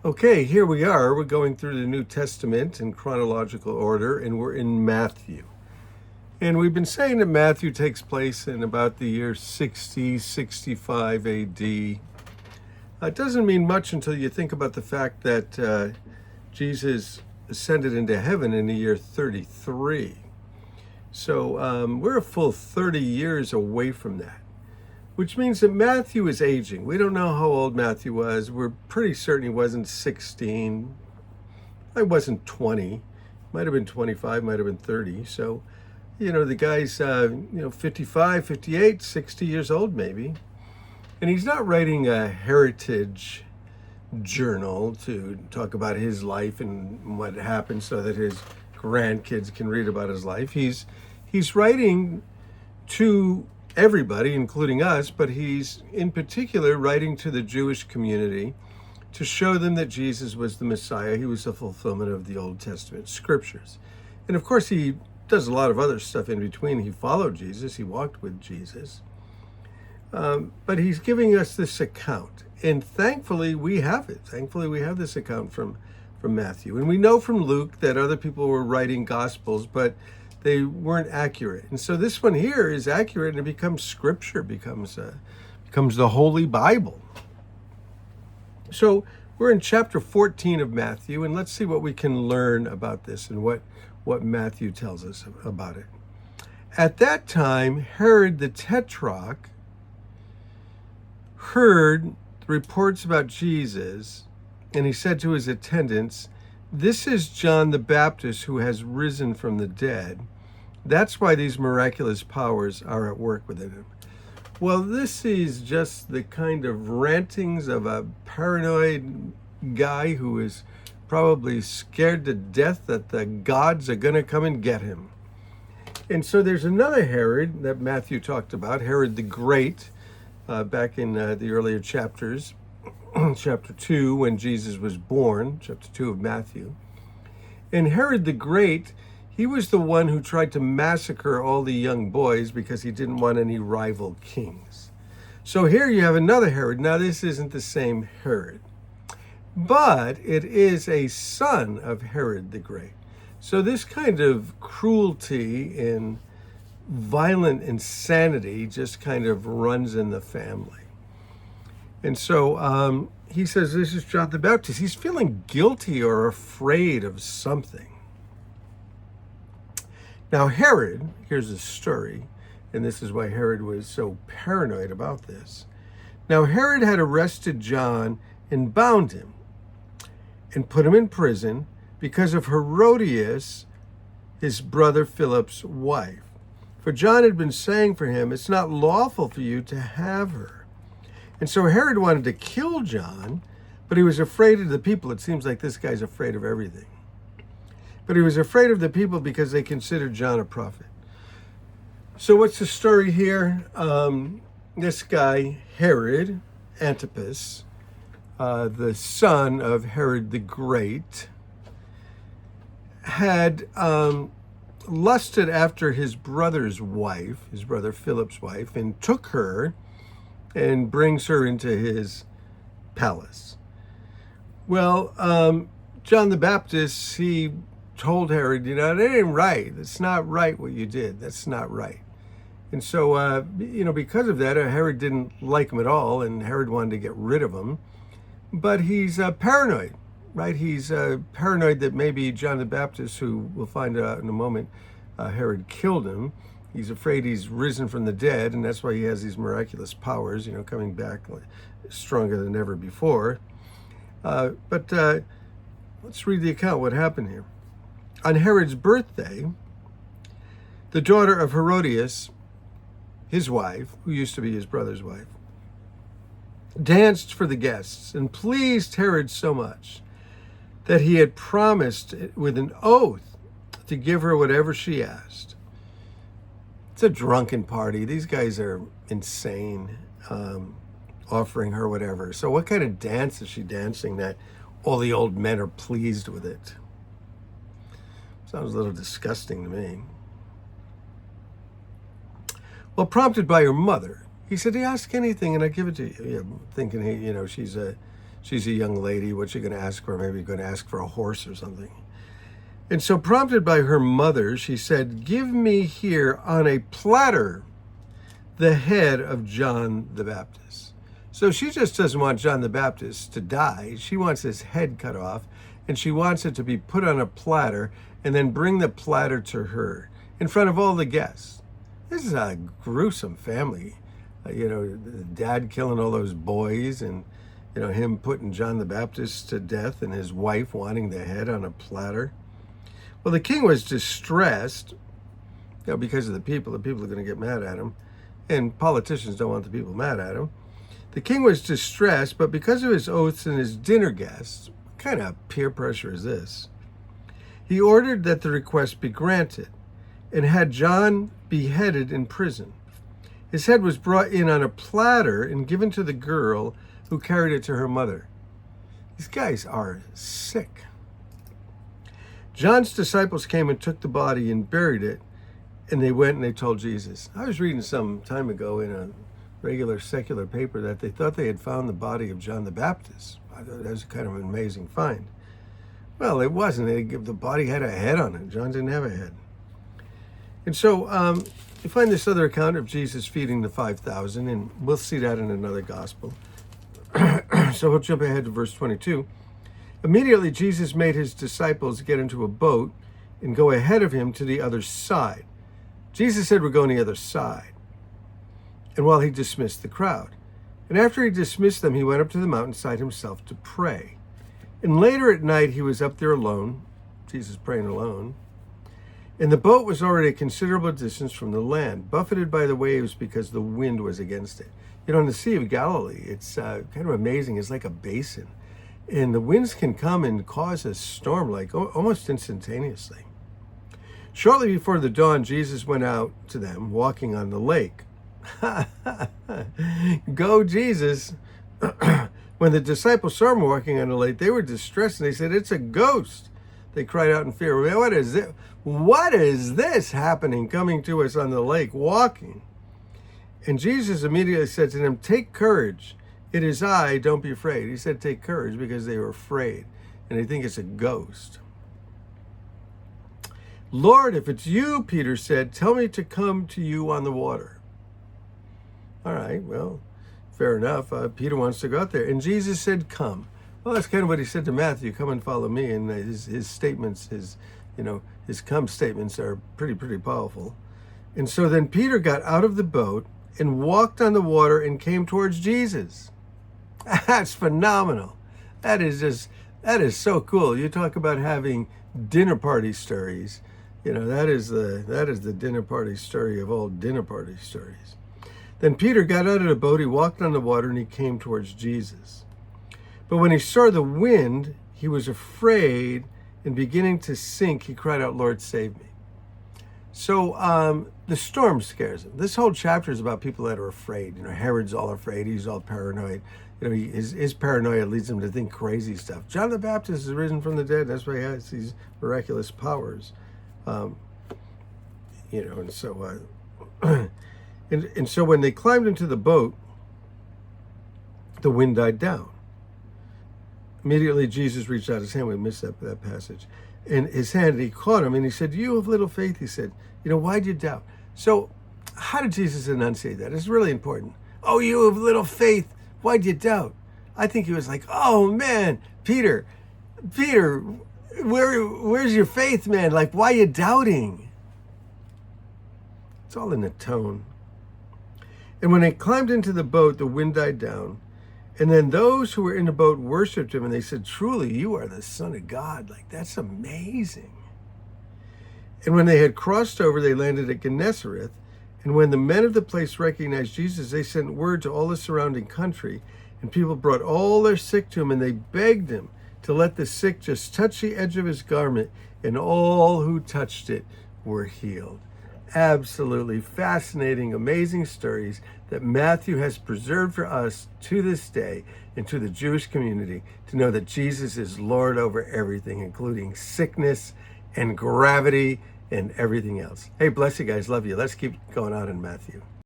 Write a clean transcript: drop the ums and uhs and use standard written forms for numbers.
Okay, here we are. We're going through the New Testament in chronological order, and we're in Matthew. And we've been saying that Matthew takes place in about the year 60, 65 AD. It doesn't mean much until you think about the fact that Jesus ascended into heaven in the year 33. So we're a full 30 years away from that, which means that Matthew is aging. We don't know how old Matthew was. We're pretty certain he wasn't 16. I wasn't 20. Might have been 25, might have been 30. So, the guy's, 55, 58, 60 years old maybe. And he's not writing a heritage journal to talk about his life and what happened so that his grandkids can read about his life. He's writing to everybody, including us, but he's in particular writing to the Jewish community to show them that Jesus was the Messiah. He was the fulfillment of the Old Testament scriptures. And of course, he does a lot of other stuff in between. He followed Jesus, he walked with Jesus. But he's giving us this account. And thankfully, we have it. Thankfully, we have this account from Matthew. And we know from Luke that other people were writing Gospels, but they weren't accurate. And so this one here is accurate, and it becomes scripture, becomes the Holy Bible. So we're in chapter 14 of Matthew, and let's see what we can learn about this and what Matthew tells us about it. At that time, Herod the Tetrarch heard reports about Jesus, and he said to his attendants, "This is John the Baptist who has risen from the dead. That's why these miraculous powers are at work within him." Well, this is just the kind of rantings of a paranoid guy who is probably scared to death that the gods are going to come and get him. And so there's another Herod that Matthew talked about, Herod the Great, back in the earlier chapters, chapter 2, when Jesus was born, chapter 2 of Matthew. And Herod the Great, he was the one who tried to massacre all the young boys because he didn't want any rival kings. So here you have another Herod. Now, this isn't the same Herod, but it is a son of Herod the Great. So this kind of cruelty and violent insanity just kind of runs in the family. And so he says, this is John the Baptist. He's feeling guilty or afraid of something. Now Herod, here's the story, and this is why Herod was so paranoid about this. Now Herod had arrested John and bound him and put him in prison because of Herodias, his brother Philip's wife. For John had been saying for him, "It's not lawful for you to have her." And so Herod wanted to kill John, but he was afraid of the people. It seems like this guy's afraid of everything. But he was afraid of the people because they considered John a prophet. So what's the story here? This guy, Herod Antipas, the son of Herod the Great, had lusted after his brother's wife, his brother Philip's wife, and took her and brings her into his palace. Well, John the Baptist, he told Herod, that ain't right. That's not right what you did. That's not right. And so, because of that, Herod didn't like him at all, and Herod wanted to get rid of him. But he's paranoid, right? He's paranoid that maybe John the Baptist, who we'll find out in a moment, Herod killed him. He's afraid he's risen from the dead, and that's why he has these miraculous powers, coming back stronger than ever before. But let's read the account, what happened here. On Herod's birthday, the daughter of Herodias, his wife, who used to be his brother's wife, danced for the guests and pleased Herod so much that he had promised with an oath to give her whatever she asked. It's a drunken party. These guys are insane, offering her whatever. So what kind of dance is she dancing that all the old men are pleased with it? Sounds a little disgusting to me. Well, prompted by her mother, he said, "Ask anything and I give it to you." Yeah, thinking, she's she's a young lady. What's she going to ask for? Maybe going to ask for a horse or something. And so prompted by her mother, she said, give me here on a platter the head of John the Baptist. So she just doesn't want John the Baptist to die. She wants his head cut off, and she wants it to be put on a platter and then bring the platter to her in front of all the guests. This is a gruesome family. The dad killing all those boys, and him putting John the Baptist to death, and his wife wanting the head on a platter. Well, the king was distressed, because of the people. The people are going to get mad at him, and politicians don't want the people mad at him. The king was distressed, but because of his oaths and his dinner guests, what kind of peer pressure is this? He ordered that the request be granted and had John beheaded in prison. His head was brought in on a platter and given to the girl who carried it to her mother. These guys are sick. John's disciples came and took the body and buried it, and they went and they told Jesus. I was reading some time ago in a regular secular paper that they thought they had found the body of John the Baptist. I thought that was kind of an amazing find. Well, it wasn't. The body had a head on it. John didn't have a head. And so you find this other account of Jesus feeding the 5,000, and we'll see that in another gospel. So we'll jump ahead to verse 22. Immediately, Jesus made his disciples get into a boat and go ahead of him to the other side. Jesus said, we're going to the other side. And while he dismissed the crowd. And after he dismissed them, he went up to the mountainside himself to pray. And later at night, he was up there alone, Jesus praying alone. And the boat was already a considerable distance from the land, buffeted by the waves because the wind was against it. In the Sea of Galilee, it's kind of amazing. It's like a basin. And the winds can come and cause a storm like almost instantaneously. Shortly before the dawn, Jesus went out to them, walking on the lake. Go, Jesus. When the disciples saw him walking on the lake, they were distressed, and they said, it's a ghost. They cried out in fear. What is it? What is this happening, coming to us on the lake, walking? And Jesus immediately said to them, take courage. It is I, don't be afraid. He said, take courage, because they were afraid, and they think it's a ghost. Lord, if it's you, Peter said, tell me to come to you on the water. All right, well, fair enough. Peter wants to go out there. And Jesus said, come. Well, that's kind of what he said to Matthew, come and follow me. And his statements, his come statements are pretty powerful. And so then Peter got out of the boat and walked on the water and came towards Jesus. That's phenomenal. That is so cool. You talk about having dinner party stories. That is the dinner party story of all dinner party stories. Then Peter got out of the boat, he walked on the water, and he came towards Jesus. But when he saw the wind, he was afraid, and beginning to sink, he cried out, Lord, save me. So the storm scares him. This whole chapter is about people that are afraid. Herod's all afraid. He's all paranoid. His paranoia leads him to think crazy stuff. John the Baptist is risen from the dead. That's why he has these miraculous powers. And so and so when they climbed into the boat, the wind died down. Immediately Jesus reached out his hand. We missed that passage. And his hand, he caught him, and he said, you have little faith. He said, why'd you doubt? So how did Jesus enunciate that? It's really important. Oh, you have little faith. Why'd you doubt? I think he was like, oh, man, Peter, where's your faith, man? Like, why are you doubting? It's all in the tone. And when they climbed into the boat, the wind died down. And then those who were in the boat worshiped him, and they said, truly, you are the Son of God. Like, that's amazing. And when they had crossed over, they landed at Gennesareth. And when the men of the place recognized Jesus, they sent word to all the surrounding country. And people brought all their sick to him, and they begged him to let the sick just touch the edge of his garment. And all who touched it were healed. Absolutely fascinating, amazing stories that Matthew has preserved for us to this day and to the Jewish community to know that Jesus is Lord over everything, including sickness and gravity and everything else. Hey, bless you guys. Love you. Let's keep going on in Matthew.